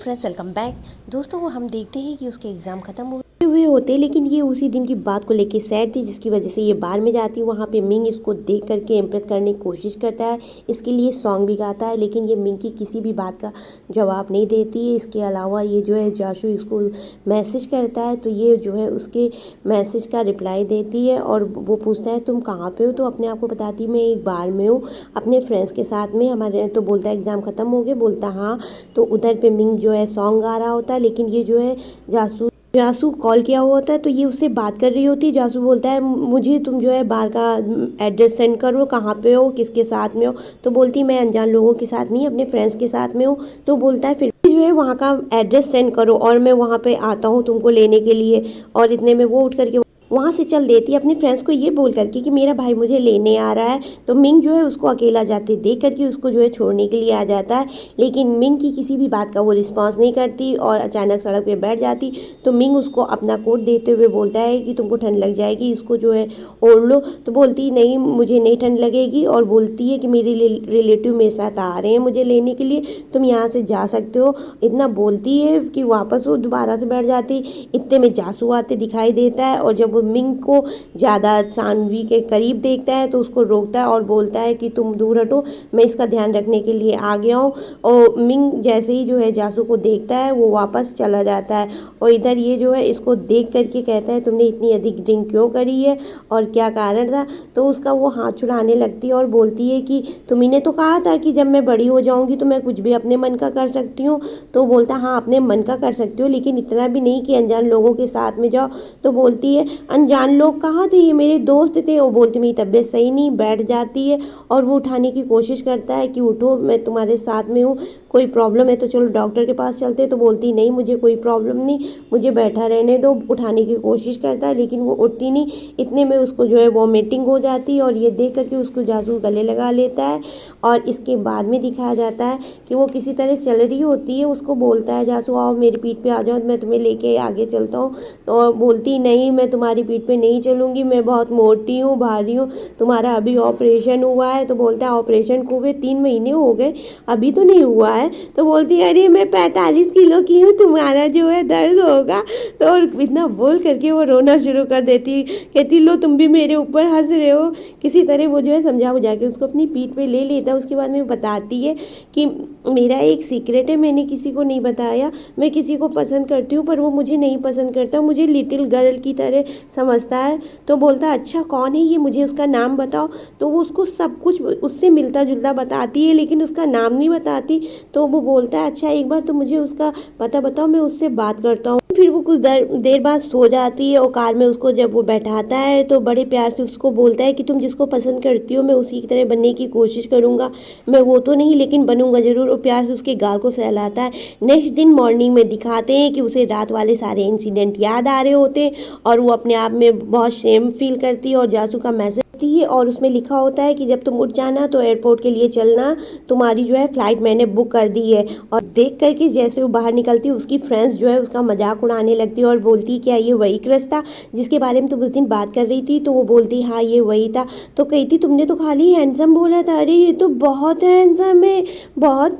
Friends, welcome back. दोस्तों, वो हम देखते हैं कि उसके एग्ज़ाम ख़त्म हुए होते, लेकिन ये उसी दिन की बात को लेके सैड थी, जिसकी वजह से ये बार में जाती है। वहाँ पे मिंग इसको देख करके इम्प्रेस करने की कोशिश करता है, इसके लिए सॉन्ग भी गाता है, लेकिन ये मिंग की किसी भी बात का जवाब नहीं देती है। इसके अलावा ये जो है जाशू इसको मैसेज करता है, तो ये जो है उसके मैसेज का रिप्लाई देती है और वो पूछता है तुम कहाँ पे हो, तो अपने आप को बताती मैं एक बार में हूँ अपने फ्रेंड्स के साथ में हमारे। तो बोलता है एग्ज़ाम ख़त्म हो गए, बोलता हाँ। तो उधर पे मिंग जो है सॉन्ग गा रहा होता है, लेकिन ये जो है जासू कॉल किया हुआ होता है, तो ये उससे बात कर रही होती है। जासू बोलता है मुझे तुम जो है बाहर का एड्रेस सेंड करो, कहाँ पे हो, किसके साथ में हो। तो बोलती मैं अनजान लोगों के साथ नहीं, अपने फ्रेंड्स के साथ में हूँ। तो बोलता है फिर जो है वहाँ का एड्रेस सेंड करो और मैं वहाँ पे आता हूँ तुमको लेने के लिए। और इतने में वो उठ करके वहाँ से चल देती है, अपने फ्रेंड्स को ये बोल करके कि मेरा भाई मुझे लेने आ रहा है। तो मिंग जो है उसको अकेला जाते देख करके उसको जो है छोड़ने के लिए आ जाता है, लेकिन मिंग की किसी भी बात का वो रिस्पॉन्स नहीं करती और अचानक सड़क पे बैठ जाती। तो मिंग उसको अपना कोट देते हुए बोलता है कि तुमको ठंड लग जाएगी, इसको जो है ओढ़ लो। तो बोलती नहीं, मुझे नहीं ठंड लगेगी, और बोलती है कि मेरे रिलेटिव मेरे साथ आ रहे हैं मुझे लेने के लिए, तुम यहाँ से जा सकते हो। इतना बोलती है कि वापस वो दोबारा से बैठ जाती। इतने में जासू आते दिखाई देता है, और जब वो मिंग को ज़्यादा सानवी के करीब देखता है तो उसको रोकता है और बोलता है कि तुम दूर हटो, मैं इसका ध्यान रखने के लिए आ गया हूँ। और मिंग जैसे ही जो है जासू को देखता है वो वापस चला जाता है, और इधर ये जो है इसको देख करके कहता है तुमने इतनी अधिक ड्रिंक क्यों करी है और क्या कारण था। तो उसका वो हाथ छुड़ाने लगती है और बोलती है कि तुम्ही ने तो कहा था कि जब मैं बड़ी हो जाऊँगी तो मैं कुछ भी अपने मन का कर सकती हूँ। तो बोलता हाँ अपने मन का कर सकती हो, लेकिन इतना भी नहीं कि अनजान लोगों के साथ में जाओ। तो बोलती है अनजान लोग कहाँ थे, ये मेरे दोस्त थे। वो बोलती मेरी तबीयत सही नहीं, बैठ जाती है और वो उठाने की कोशिश करता है कि उठो मैं तुम्हारे साथ में हूँ, कोई प्रॉब्लम है तो चलो डॉक्टर के पास चलते। तो बोलती नहीं मुझे कोई प्रॉब्लम नहीं, मुझे बैठा रहने दो। उठाने की कोशिश करता है लेकिन वो उठती नहीं। इतने में उसको जो है वॉमिटिंग हो जाती है, और ये देख करके उसको जासू गले लगा लेता है। और इसके बाद में दिखाया जाता है कि वो किसी तरह चल रही होती है, उसको बोलता है जासू आओ मेरी पीठ पे आ जाओ, मैं तुम्हें लेके आगे चलता हूँ। और बोलती नहीं मैं तुम्हारी पीठ पे नहीं चलूँगी, मैं बहुत मोटी हूँ, भारी हूँ, तुम्हारा अभी ऑपरेशन हुआ है। तो बोलता है ऑपरेशन को हुए 3 महीने हो गए, अभी तो नहीं हुआ है। तो बोलती है अरे मैं 45 किलो की हूँ, तुम्हारा जो है दर्द होगा। तो इतना बोल करके वो रोना शुरू कर देती, कहती लो तुम भी मेरे ऊपर हंस रहे हो। किसी तरह वो जो है समझा बुझा के उसको अपनी पीठ पे ले लेता है। उसके बाद में बताती है कि मेरा एक सीक्रेट है, मैंने किसी को नहीं बताया, मैं किसी को पसंद करती हूँ पर वो मुझे नहीं पसंद करता, मुझे लिटिल गर्ल की तरह समझता है। तो बोलता है अच्छा कौन है ये, मुझे उसका नाम बताओ। तो वो उसको सब कुछ उससे मिलता जुलता बताती है, लेकिन उसका नाम नहीं बताती। तो वो बोलता है अच्छा एक बार तो मुझे उसका पता बताओ, मैं उससे बात करता हूँ। फिर वो कुछ देर बाद सो जाती है, और कार में उसको जब वो बैठाता है तो बड़े प्यार से उसको बोलता है कि तुम जिसको पसंद करती हो मैं उसी की तरह बनने की कोशिश करूँगा, मैं वो तो नहीं लेकिन बनूंगा ज़रूर। और प्यार से उसके गाल को सहलाता है। नेक्स्ट दिन मॉर्निंग में दिखाते हैं कि उसे रात वाले सारे इंसिडेंट याद आ रहे होते हैं, और वो अपने आप में बहुत शेम फील करती है। और जासू का मैसेज है और उसमें लिखा होता है कि जब तुम उठ जाना तो एयरपोर्ट के लिए चलना, तुम्हारी जो है फ्लाइट मैंने बुक कर दी है। और देख करके जैसे वो बाहर निकलती है उसकी फ्रेंड्स जो है उसका मजाक उड़ाने लगती है और बोलती क्या ये वही क्रश था जिसके बारे में तुम उस दिन बात कर रही थी। तो वो बोलती हाँ ये वही था। तो कहती तुमने तो खाली हैंडसम बोला था, अरे ये तो बहुत हैंडसम है, बहुत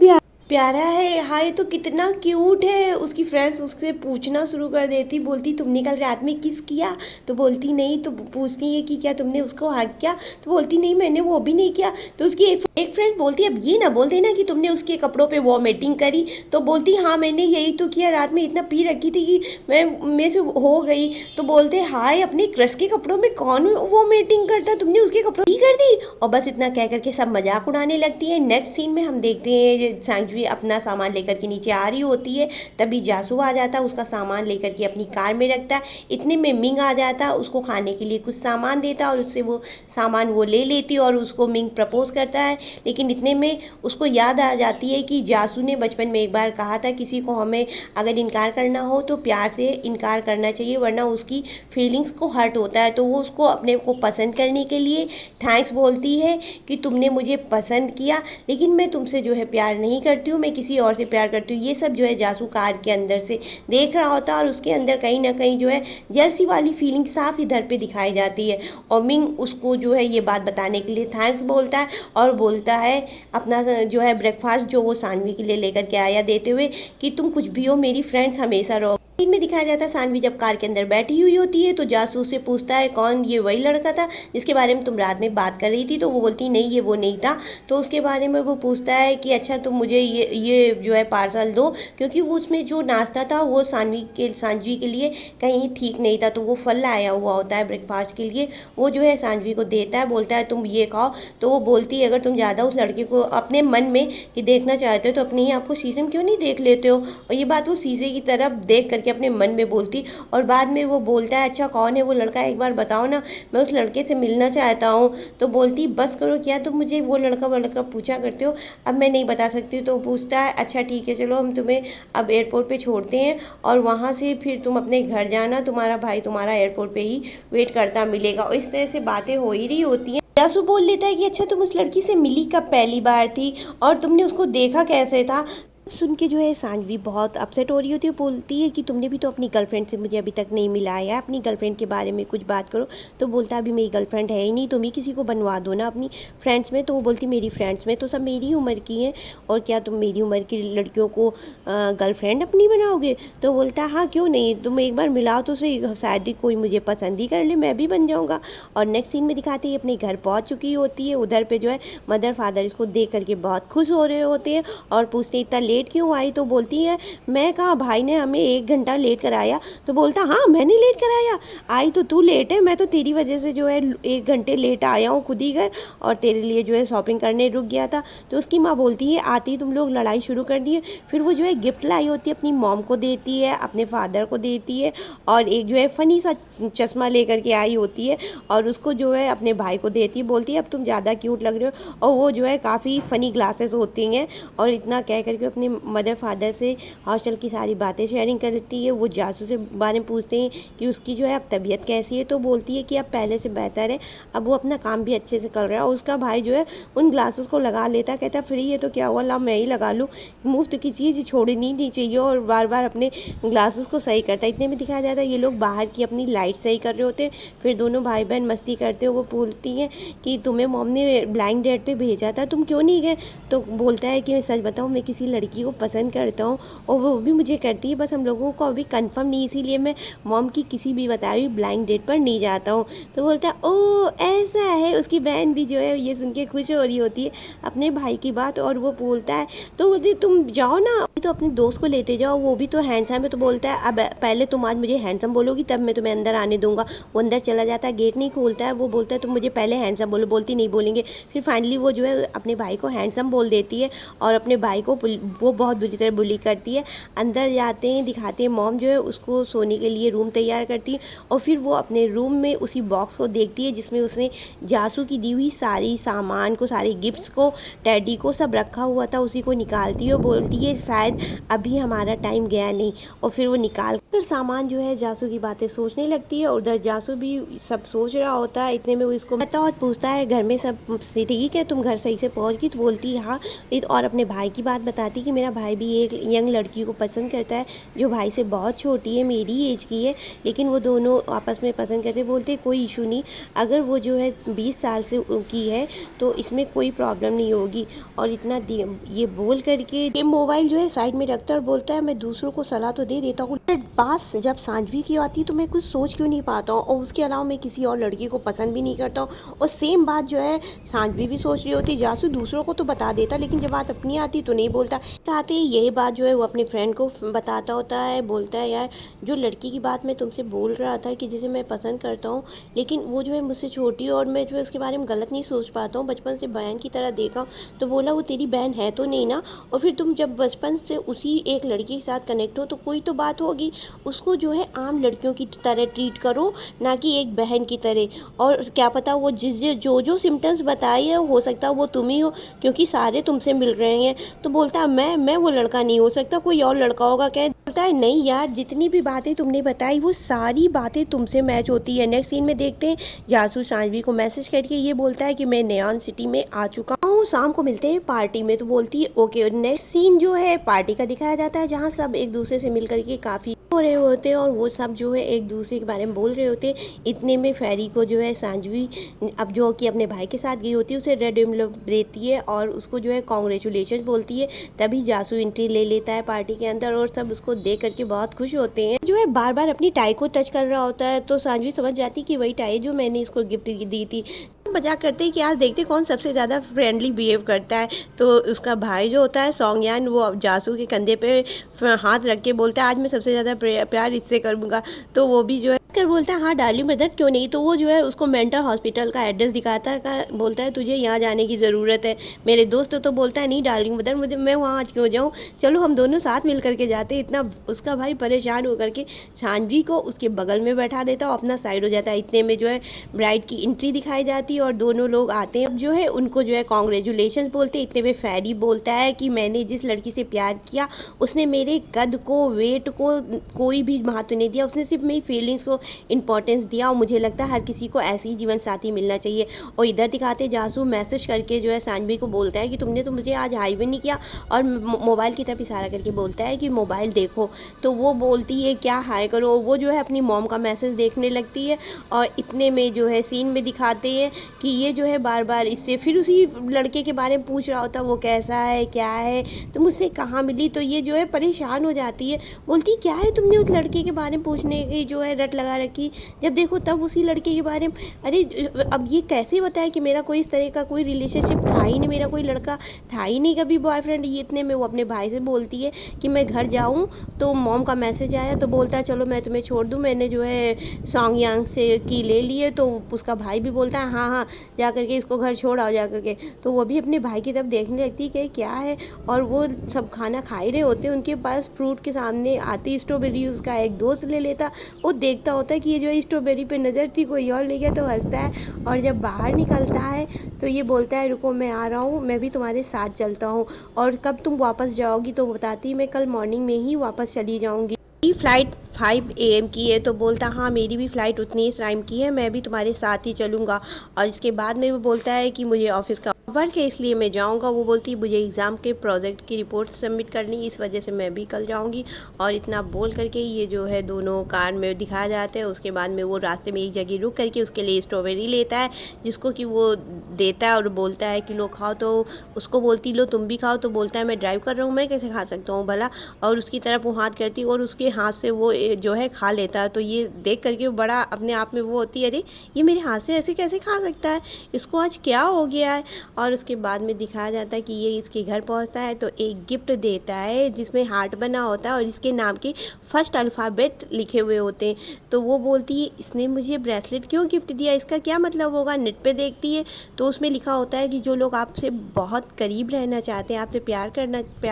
प्यारा है, हाय तो कितना क्यूट है। उसकी फ्रेंड्स उससे पूछना शुरू कर देती, बोलती तुमने कल रात में किस किया। तो बोलती नहीं। तो पूछती है कि क्या तुमने उसको हक किया। तो बोलती नहीं मैंने वो भी नहीं किया। तो उसकी एक फ्रेंड बोलती अब ये ना बोल देना कि तुमने उसके कपड़ों पे वॉमिटिंग करी। तो बोलती हाँ मैंने यही तो किया, रात में इतना पी रखी थी कि मैं से हो गई। तो बोलते हाय अपने क्रश के कपड़ों में कौन वॉमिटिंग करता, तुमने उसके कपड़ों ही कर दी। और बस इतना कह करके सब मजाक उड़ाने लगती है। नेक्स्ट सीन में हम देखते हैं सांजवी अपना सामान लेकर के नीचे आ रही होती है, तभी जासू आ जाता है, उसका सामान लेकर के अपनी कार में रखता है। इतने में मिंग आ जाता, उसको खाने के लिए कुछ सामान देता और उससे वो सामान वो ले लेती और उसको मिंग प्रपोज करता है। लेकिन इतने में उसको याद आ जाती है कि जासू ने बचपन में एक बार कहा था किसी को हमें अगर इनकार करना हो तो प्यार से इनकार करना चाहिए वरना उसकी फीलिंग्स को हर्ट होता है। तो वो उसको अपने को पसंद करने के लिए थैंक्स बोलती है कि तुमने मुझे पसंद किया, लेकिन मैं तुमसे जो है प्यार नहीं करती करती हूँ, मैं किसी और से प्यार करती हूँ। ये सब जो है जासू कार के अंदर से देख रहा होता है और उसके अंदर कहीं ना कहीं जो है जेलसी वाली फीलिंग साफ इधर पे दिखाई जाती है। और मिंग उसको जो है ये बात बताने के लिए थैंक्स बोलता है और बोलता है अपना जो है ब्रेकफास्ट जो वो सानवी के लिए लेकर के आया, देते हुए कि तुम कुछ भी हो मेरी फ्रेंड्स हमेशा रहो। सीन में दिखाया जाता है सानवी जब कार के अंदर बैठी हुई होती है तो जासूस से पूछता है कौन, ये वही लड़का था जिसके बारे में तुम रात में बात कर रही थी? तो वो बोलती नहीं ये वो नहीं था। तो उसके बारे में वो पूछता है कि अच्छा तुम मुझे ये जो है पार्सल दो, क्योंकि वो उसमें जो नाश्ता था वो सांझवी के लिए कहीं ठीक नहीं था। तो वो फल लाया हुआ होता है ब्रेकफास्ट के लिए, वो जो है सांझवी को देता है, बोलता है तुम ये खाओ। तो वो बोलती है अगर तुम ज़्यादा उस लड़के को अपने मन में कि देखना चाहते हो तो अपने ही आपको शीशे में क्यों नहीं देख लेते हो। और ये बात वो शीशे की तरफ देख करके अपने मन में बोलती, और बाद में वो बोलता है अच्छा कौन है वो लड़का, एक बार बताओ ना, मैं उस लड़के से मिलना चाहता हूँ। तो बोलती बस करो, क्या तुम मुझे वो लड़का पूछा करते हो, अब मैं नहीं बता सकती। तो पूछता है अच्छा ठीक है चलो हम तुम्हें अब एयरपोर्ट पे छोड़ते हैं और वहाँ से फिर तुम अपने घर जाना, तुम्हारा भाई तुम्हारा एयरपोर्ट पे ही वेट करता मिलेगा। और इस तरह से बातें हो ही रही होती हैं। जासू बोल लेता है कि अच्छा तुम उस लड़की से मिली कब पहली बार थी और तुमने उसको देखा कैसे था। सुन के जो है सांझवी बहुत अपसेट हो रही होती है, बोलती है कि तुमने भी तो अपनी गर्लफ्रेंड से मुझे अभी तक नहीं मिलाया, अपनी गर्लफ्रेंड के बारे में कुछ बात करो। तो बोलता है अभी मेरी गर्लफ्रेंड है ही नहीं, तुम ही किसी को बनवा दो ना अपनी फ्रेंड्स में। तो वो बोलती मेरी फ्रेंड्स में तो सब मेरी ही उम्र की हैं, और क्या तुम मेरी उम्र की लड़कियों को गर्लफ्रेंड अपनी बनाओगे? तो बोलता है हाँ क्यों नहीं, तुम एक बार मिलाओ तो सही, शायद ही कोई मुझे पसंद ही कर ले, मैं भी बन जाऊँगा। और नेक्स्ट सीन में दिखाते ही अपने घर पहुँच चुकी होती है। उधर पर जो है मदर फादर इसको देख करके बहुत खुश हो रहे होते हैं और पूछते इतना लेट क्यों आई? तो बोलती है मैं कहा भाई ने हमें 1 घंटा लेट कराया। तो बोलता हाँ मैंने लेट कराया, आई तो तू लेट है, मैं तो तेरी वजह से जो है 1 घंटे लेट आया हूँ खुद ही घर, और तेरे लिए जो है शॉपिंग करने रुक गया था। तो उसकी माँ बोलती है आती ही तुम लोग लड़ाई शुरू कर दी है। फिर वो जो है गिफ्ट लाई होती है, अपनी मॉम को देती है, अपने फादर को देती है, और एक जो है फ़नी सा चश्मा लेकर के आई होती है और उसको जो है अपने भाई को देती है। बोलती है अब तुम ज़्यादा क्यूट लग रहे हो, और वो जो है काफ़ी फ़नी ग्लासेस होती हैं। और इतना कह करके अपने मदर फादर से हॉस्टल की सारी बातें शेयरिंग करती है। वो जासू से बारे में पूछते हैं कि उसकी जो है अब तबीयत कैसी है। तो बोलती है कि अब पहले से बेहतर है, अब वो अपना काम भी अच्छे से कर रहा है। और उसका भाई जो है उन ग्लासेस को लगा लेता है, कहता है फ्री है तो क्या हुआ, ला मैं ही लगा लूँ, मुफ्त की चीज़ छोड़नी नहीं चाहिए। और बार बार अपने ग्लासेस को सही करता है। इतने में दिखाया जाता है ये लोग बाहर की अपनी लाइट सही कर रहे होते हैं। फिर दोनों भाई बहन मस्ती करते हो। वो बोलती हैं कि तुम्हें मॉम ने ब्लाइंड डेट पे भेजा था, तुम क्यों नहीं गए? तो बोलता है कि सच बताऊँ मैं किसी लड़की को पसंद करता हूँ और वो भी मुझे करती है, बस हम लोगों को अभी कंफर्म नहीं, इसीलिए मैं मॉम की किसी भी बताई हुई ब्लाइंड डेट पर नहीं जाता हूँ। तो बोलता है ओ ऐसा है। उसकी बहन भी जो है ये सुन के खुश हो रही होती है अपने भाई की बात, और वो बोलता है तो बोलते तुम जाओ ना, तो अपने दोस्त को लेते जाओ, वो भी तो हैंडसम है। तो बोलता है अब पहले तुम आज मुझे हैंडसम बोलोगी तब मैं तुम्हें अंदर आने दूंगा। वो अंदर चला जाता है, गेट नहीं खोलता है। वो बोलता है तुम मुझे पहले हैंडसम बोलो, बोलती नहीं बोलेंगे। फिर फाइनली वो जो है अपने भाई को हैंडसम बोल देती है और अपने भाई को वो बहुत बुरी तरह बुली करती है। अंदर जाते हैं, दिखाते हैं मॉम जो है उसको सोने के लिए रूम तैयार करती है, और फिर वो अपने रूम में उसी बॉक्स को देखती है जिसमें उसने जासू की दी हुई सारी सामान को, सारे गिफ्ट्स को, टेडी को सब रखा हुआ था, उसी को निकालती है और बोलती है शायद अभी हमारा टाइम गया नहीं। और फिर वो निकाल कर सामान जो है जासू की बातें सोचने लगती है, और उधर जासू भी सब सोच रहा होता है। इतने में वो इसको करता और पूछता है घर में सब ठीक है, तुम घर सही से पहुँच गई? तो बोलती है हाँ, और अपने भाई की बात बताती कि मेरा भाई भी एक यंग लड़की को पसंद करता है जो भाई से बहुत छोटी है, मेरी एज की है, लेकिन वो दोनों आपस में पसंद करते। बोलते कोई इशू नहीं, अगर वो जो है 20 साल से की है तो इसमें कोई प्रॉब्लम नहीं होगी। और इतना ये बोल करके ये मोबाइल जो है साइड में रखता है और बोलता है मैं दूसरों को सलाह तो दे देता हूँ, बात जब सांझवी की आती है तो मैं कुछ सोच क्यों नहीं पाता हूँ, और उसके अलावा मैं किसी और लड़की को पसंद भी नहीं करता हूँ। और सेम बात जो है सांझवी भी सोच रही होती, जासू दूसरों को तो बता देता लेकिन जब बात अपनी आती तो नहीं बोलता। चाहते यही बात जो है वो अपने फ्रेंड को बताता होता है, बोलता है यार जो लड़की की बात मैं तुमसे बोल रहा था कि जिसे मैं पसंद करता हूँ, लेकिन वो जो है मुझसे छोटी और मैं जो है उसके बारे में गलत नहीं सोच पाता हूँ, बचपन से बहन की तरह देखा। तो बोला वो तेरी बहन है तो नहीं ना, और फिर तुम जब बचपन से उसी एक लड़की के साथ कनेक्ट हो तो कोई तो बात होगी, उसको जो है आम लड़कियों की तरह ट्रीट करो, ना कि एक बहन की तरह। और क्या पता वो जो सिम्टम्स बताई है हो सकता है वो तुम ही हो, क्योंकि सारे तुमसे मिल रहे हैं। तो बोलता है मैं वो लड़का नहीं हो सकता, कोई और लड़का होगा। क्या बोलता है नहीं यार, जितनी भी बातें तुमने बताई वो सारी बातें तुमसे मैच होती है। नेक्स्ट सीन में देखते हैं जासूस सानवी को मैसेज करके ये बोलता है कि मैं नेऑन सिटी में आ चुका हूँ, शाम को मिलते हैं पार्टी में। तो बोलती है ओके। नेक्स्ट सीन जो है पार्टी का दिखाया जाता है, जहाँ सब एक दूसरे से मिल करके काफी हो रहे होते हैं और वो सब जो है एक दूसरे के बारे में बोल रहे होते हैं। इतने में फेरी को जो है सांजवी, अब जो कि अपने भाई के साथ गई होती है, उसे रेड एनवलप देती है और उसको जो है कॉन्ग्रेचुलेशन बोलती है। तभी जासू एंट्री ले लेता है पार्टी के अंदर और सब उसको देख करके बहुत खुश होते हैं। जो है बार बार अपनी टाई को टच कर रहा होता है, तो सांजवी समझ जाती कि वही टाई जो मैंने इसको गिफ्ट दी थी। मजाक करते हैं कि आज देखते कौन सबसे ज़्यादा फ्रेंडली बिहेव करता है। तो उसका भाई जो होता है सोंगयान, वो जासू के कंधे पे हाथ रख के बोलता है आज मैं सबसे ज़्यादा प्यार इससे करूँगा। तो वो भी जो है कर बोलता है हाँ डार्लिंग ब्रदर क्यों नहीं। तो वो जो है उसको मेंटल हॉस्पिटल का एड्रेस दिखाता है, बोलता है तुझे यहाँ जाने की ज़रूरत है मेरे दोस्त। तो बोलता है नहीं डार्लिंग ब्रदर, मुझे मैं वहाँ आज क्यों जाऊँ, चलो हम दोनों साथ मिल करके जाते। इतना उसका भाई परेशान होकर के सांजवी को उसके बगल में बैठा देता और अपना साइड हो जाता है। इतने में जो है ब्राइड की एंट्री दिखाई जाती है और दोनों लोग आते हैं। जो है उनको जो है कॉन्ग्रेचुलेशन बोलते हैं। इतने में फेरी बोलता है कि मैंने जिस लड़की से प्यार किया उसने मेरे कद को, वेट को कोई भी महत्व नहीं दिया, उसने सिर्फ मेरी फीलिंग्स को इंपॉर्टेंस दिया और मुझे लगता है हर किसी को ऐसे ही जीवन साथी मिलना चाहिए। और इधर दिखाते जासू मैसेज करके जो है सांजवी को बोलता है कि तुमने तो मुझे आज हाई भी नहीं किया, और मोबाइल की तरफ इशारा करके बोलता है कि मोबाइल देखो। तो वो बोलती है क्या हाई करो। वो जो है अपनी मॉम का मैसेज देखने लगती है और इतने में जो है सीन में दिखाते हैं कि ये जो है बार बार इससे फिर उसी लड़के के बारे में पूछ रहा होता है वो कैसा है क्या है, तो मुझसे कहाँ मिली। तो ये जो है परेशान हो जाती है, बोलती क्या है तुमने उस लड़के के बारे में पूछने की जो है रट लगा रखी। जब देखो तब उसी लड़के के बारे में, अरे अब ये कैसे बताया कि मेरा कोई इस तरह का कोई रिलेशनशिप था ही नहीं, मेरा कोई लड़का था ही नहीं कभी बॉयफ्रेंड। ये इतने में वो अपने भाई से बोलती है कि मैं घर जाऊँ। तो मॉम का मैसेज आया तो बोलता है चलो मैं तुम्हें छोड़ दूँ, मैंने जो है सोंगयांग से की ले लिए। तो उसका भाई भी बोलता है हाँ हाँ जा करके इसको घर छोड़ आओ जा करके। तो वो भी अपने भाई की तरफ देखने लगती कि क्या है, और वो सब खाना खा ही रहे होते हैं। उनके पास फ्रूट के सामने आती स्ट्रॉबेरी उसका एक दोस्त ले लेता। वो देखता होता है कि ये जो है स्ट्रॉबेरी पे नज़र थी कोई और ले गया, तो हंसता है। और जब बाहर निकलता है तो ये बोलता है रुको मैं आ रहा हूँ, मैं भी तुम्हारे साथ चलता हूँ, और कब तुम वापस जाओगी। तो बताती मैं कल मॉर्निंग में ही वापस चली जाऊँगी, फ्लाइट 5 AM की है। तो बोलता हाँ मेरी भी फ़्लाइट उतनी ही टाइम की है, मैं भी तुम्हारे साथ ही चलूँगा। और इसके बाद में वो बोलता है कि मुझे ऑफिस का वर्क है इसलिए मैं जाऊँगा। वो बोलती है मुझे एग्ज़ाम के प्रोजेक्ट की रिपोर्ट सबमिट करनी, इस वजह से मैं भी कल जाऊँगी। और इतना बोल करके ये जो है दोनों कार में दिखाया जाता है। उसके बाद में वो रास्ते में एक जगह रुक करके उसके लिए स्ट्रॉबेरी लेता है, जिसको कि वो देता है और बोलता है कि लो खाओ। तो उसको बोलती लो तुम भी खाओ। तो बोलता है मैं ड्राइव कर रहा हूँ, मैं कैसे खा सकता हूँ भला। और उसकी तरफ वो हाथ करती और उसके हाथ से वो जो है खा लेता है। तो ये देख करके वो बड़ा अपने आप में वो होती है अरे ये मेरे हाथ से ऐसे कैसे खा सकता है, इसको आज क्या हो गया है। और उसके बाद में दिखाया जाता है कि ये इसके घर पहुंचता है तो एक गिफ्ट देता है जिसमें हार्ट बना होता है और इसके नाम के फर्स्ट अल्फ़ाबेट लिखे हुए होते हैं। तो वो बोलती है इसने मुझे ब्रेसलेट क्यों गिफ्ट दिया, इसका क्या मतलब होगा। नेट पे देखती है तो उसमें लिखा होता है कि जो लोग आपसे बहुत करीब रहना चाहते हैं, आपसे प्यार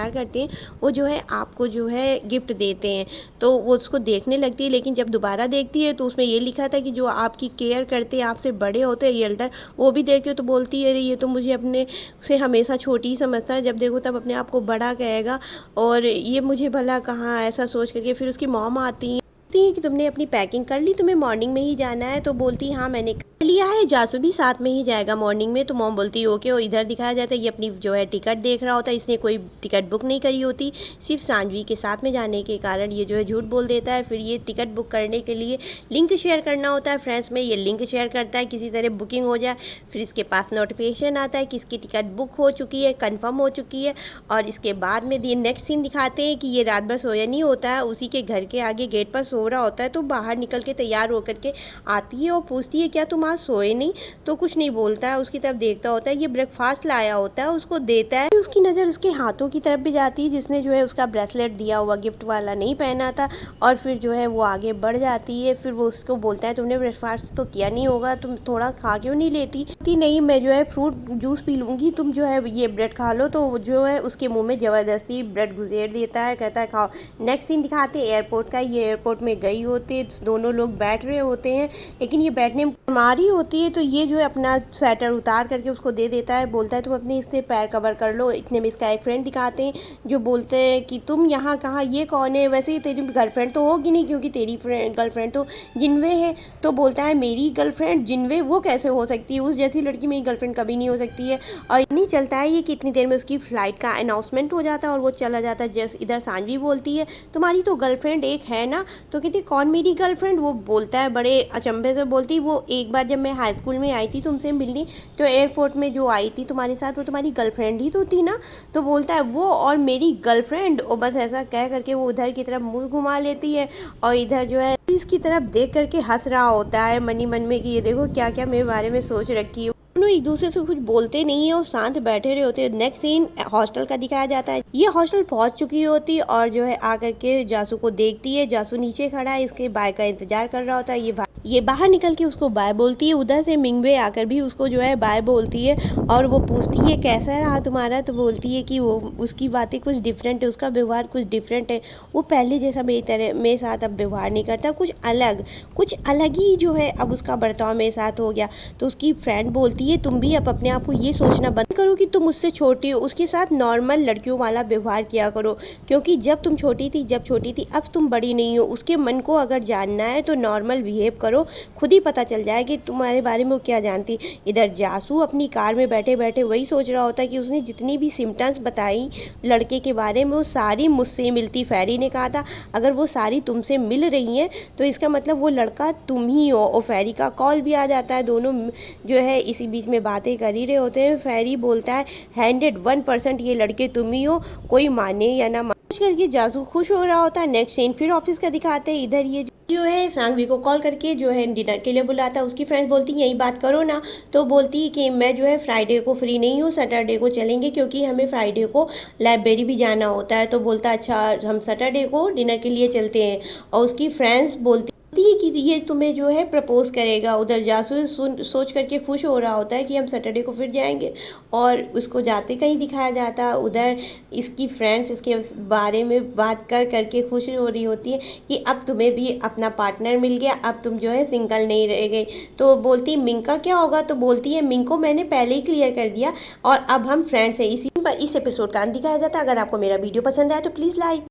करते हैं, वो जो है आपको जो है गिफ्ट देते हैं। तो वो उसको देखने लगती है, लेकिन जब दोबारा देखती है तो उसमें ये लिखा था कि जो आपकी केयर करते हैं, आपसे बड़े होते हैं एल्डर, वो भी देखते हो। तो बोलती है अरे ये तो मुझे अपने से हमेशा छोटी ही समझता है, जब देखो तब अपने आप को बड़ा कहेगा, और ये मुझे भला कहाँ, ऐसा सोच करके फिर उसकी मॉम आती है कि तुमने अपनी पैकिंग कर ली, तुम्हें मॉर्निंग में ही जाना है। तो बोलती है हाँ मैंने कर लिया है, जासू भी साथ में ही जाएगा मॉर्निंग में। तो मॉम बोलती है ओके। और इधर दिखाया जाता है ये अपनी जो है टिकट देख रहा होता है, इसने कोई टिकट बुक नहीं करी होती, सिर्फ सांजवी के साथ में जाने के कारण ये जो है झूठ बोल देता है। फिर ये टिकट बुक करने के लिए लिंक शेयर करना होता है फ्रेंड्स में, ये लिंक शेयर करता है किसी तरह बुकिंग हो जाए। फिर इसके पास नोटिफिकेशन आता है कि इसकी टिकट बुक हो चुकी है, कन्फर्म हो चुकी है। और इसके बाद में नेक्स्ट सीन दिखाते हैं कि ये रात भर सोया नहीं होता है, उसी के घर के आगे गेट पर सो रहा होता है। तो बाहर निकल के तैयार होकर के आती है और पूछती है क्या तुम आज सोए नहीं। तो कुछ नहीं बोलता है, उसकी तरफ देखता होता है, ये ब्रेकफास्ट लाया होता है उसको देता है। उसकी नज़र उसके हाथों की तरफ भी जाती है जिसने जो है उसका ब्रेसलेट दिया हुआ गिफ्ट वाला नहीं पहना था। और फिर जो है वो आगे बढ़ जाती है। फिर वो उसको बोलता है तुमने ब्रेकफास्ट तो किया नहीं होगा, तुम थोड़ा खा क्यों नहीं लेती। बोलती नहीं, मैं जो है फ्रूट जूस पी लूँगी, तुम जो है ये ब्रेड खा लो। तो जो है उसके मुंह में ज़बरदस्ती ब्रेड घुसेड़ देता है, कहता है खाओ। नेक्स्ट सीन दिखाते हैं एयरपोर्ट का। ये एयरपोर्ट में गई होती है, दोनों लोग बैठ रहे होते हैं, लेकिन ये बैठने में बीमारी होती है। तो ये जो है अपना स्वेटर उतार करके उसको दे देता है, बोलता है तुम अपने इससे पैर कवर कर लो। इतने में इसका एक फ्रेंड दिखाते हैं जो बोलते हैं कि तुम यहाँ कहाँ, ये कौन है? वैसे ही तेरी गर्लफ्रेंड तो होगी नहीं, क्योंकि तेरी गर्लफ्रेंड तो जिनवे है। तो बोलता है मेरी गर्लफ्रेंड जिनवे वो कैसे हो सकती है, उस जैसी लड़की मेरी गर्लफ्रेंड कभी नहीं हो सकती है। और इतनी चलता है ये कि इतनी देर में उसकी फ़्लाइट का अनाउंसमेंट हो जाता है और वो चला जाता है। जैसे इधर सानवी बोलती है तुम्हारी तो गर्लफ्रेंड एक है ना? तो कहती कौन मेरी गर्लफ्रेंड? वो बोलता है बड़े अचंभे से, बोलती वो एक बार जब मैं हाई स्कूल में आई थी तुमसे मिलने, तो एयरपोर्ट में जो आई थी तुम्हारे साथ वो तुम्हारी गर्लफ्रेंड ही तो थी ना? तो बोलता है वो और मेरी गर्लफ्रेंड, और बस ऐसा कह करके वो उधर की तरफ मुँह घुमा लेती है और इधर जो है इसकी तरफ देख करके हंस रहा होता है मन ही मन में कि ये देखो क्या क्या मेरे बारे में सोच रखी है। दोनों एक दूसरे से कुछ बोलते नहीं है और शांत बैठे रहे होते हैं। नेक्स्ट सीन हॉस्टल का दिखाया जाता है। ये हॉस्टल पहुंच चुकी होती है और जो है आकर के जासू को देखती है। जासू नीचे खड़ा है, इसके बाय का इंतजार कर रहा होता है। ये बाहर निकल के उसको बाय बोलती है। उधर से मिंगवे आकर भी उसको जो है बाय बोलती है और वो पूछती है कैसा रहा तुम्हारा? तो बोलती है कि वो उसकी बातें कुछ डिफरेंट है, उसका व्यवहार कुछ डिफरेंट है। वो पहले जैसा मेरे साथ अब व्यवहार नहीं करता, कुछ अलग ही जो है अब उसका बर्ताव मेरे साथ हो गया। तो उसकी फ्रेंड बोलती है तुम भी अब अपने आप को ये सोचना बंद करो कि तुम उससे छोटी हो, उसके साथ नॉर्मल लड़कियों वाला व्यवहार किया करो, क्योंकि जब छोटी थी अब तुम बड़ी नहीं हो। उसके मन को अगर जानना है तो नॉर्मल बिहेव करो, खुद ही पता चल जाए कि तुम्हारे बारे में वो क्या जानती। इधर जासू अपनी कार में बैठे बैठे वही सोच रहा होता है कि उसने जितनी भी सिम्टम्स बताई लड़के के बारे में वो सारी मुझसे मिलती। फेरी ने कहा था अगर वो सारी तुमसे मिल रही हैं तो इसका मतलब वो लड़का तुम ही हो। और फेरी का कॉल भी आ जाता है, दोनों जो है इसी बीच में बातें कर ही रहे होते हैं। फेरी बोलता है 101% ये लड़के तुम ही हो, कोई माने या ना माने। करके जासू खुश हो रहा होता है। नेक्स्ट सीन फिर ऑफिस का दिखाते हैं। इधर ये जो है सांगवी को कॉल करके जो है डिनर के लिए बुलाता है। उसकी फ्रेंड बोलती है यही बात करो ना। तो बोलती है कि मैं जो है फ्राइडे को फ्री नहीं हूँ, सैटरडे को चलेंगे, क्योंकि हमें फ्राइडे को लाइब्रेरी भी जाना होता है। तो बोलता है अच्छा हम सैटरडे को डिनर के लिए चलते हैं। और उसकी फ्रेंड्स बोलती है कि ये तुम्हें जो है प्रपोज करेगा। उधर जासू सोच करके खुश हो रहा होता है कि हम सैटरडे को फिर जाएंगे, और उसको जाते कहीं दिखाया जाता है। उधर इसकी फ्रेंड्स इसके बारे में बात कर करके खुश हो रही होती है कि अब तुम्हें भी अपना पार्टनर मिल गया, अब तुम जो है सिंगल नहीं रह गई। तो बोलती है मिंग का क्या होगा? तो बोलती है मिंग को मैंने पहले ही क्लियर कर दिया और अब हम फ्रेंड्स हैं। इसी पर इस एपिसोड का अंत दिखाया जाता है। अगर आपको मेरा वीडियो पसंद आया तो प्लीज़ लाइक